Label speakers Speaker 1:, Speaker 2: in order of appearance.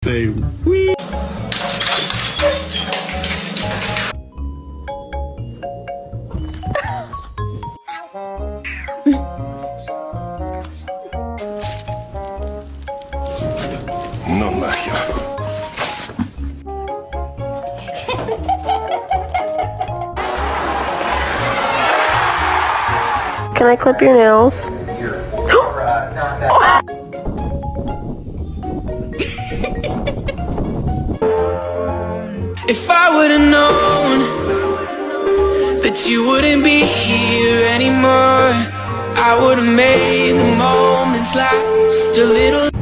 Speaker 1: Say wee.
Speaker 2: No magia.
Speaker 3: Can I clip your nails?
Speaker 4: If I would've known that you wouldn't be here anymore, I would've made the moments last a little.